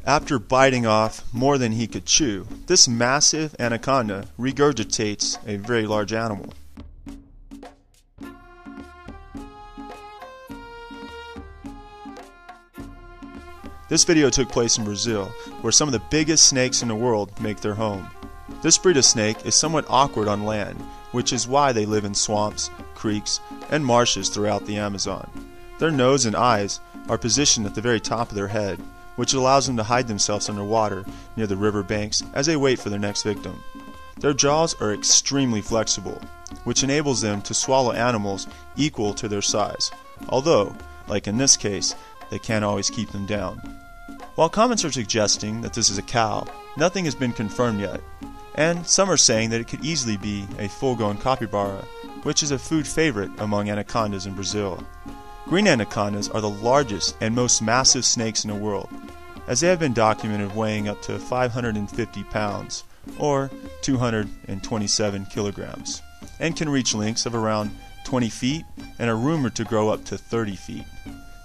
After biting off more than he could chew, this massive anaconda regurgitates a very large animal. This video took place in Brazil, where some of the biggest snakes in the world make their home. This breed of snake is somewhat awkward on land, which is why they live in swamps, creeks, and marshes throughout the Amazon. Their nose and eyes are positioned at the very top of their head, which allows them to hide themselves underwater near the river banks as they wait for their next victim. Their jaws are extremely flexible, which enables them to swallow animals equal to their size, although, like in this case, they can't always keep them down. While comments are suggesting that this is a cow, nothing has been confirmed yet, and some are saying that it could easily be a full-grown capybara, which is a food favorite among anacondas in Brazil. Green anacondas are the largest and most massive snakes in the world, as they have been documented weighing up to 550 pounds, or 227 kilograms, and can reach lengths of around 20 feet and are rumored to grow up to 30 feet.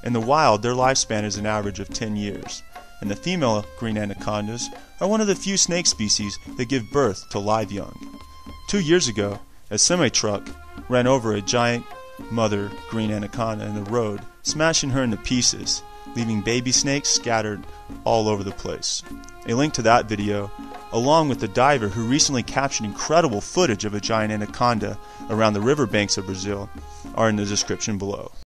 In the wild, their lifespan is an average of 10 years, and the female green anacondas are one of the few snake species that give birth to live young. 2 years ago, a semi-truck ran over a giant mother green anaconda in the road, smashing her into pieces, leaving baby snakes scattered all over the place. A link to that video, along with the diver who recently captured incredible footage of a giant anaconda around the riverbanks of Brazil, are in the description below.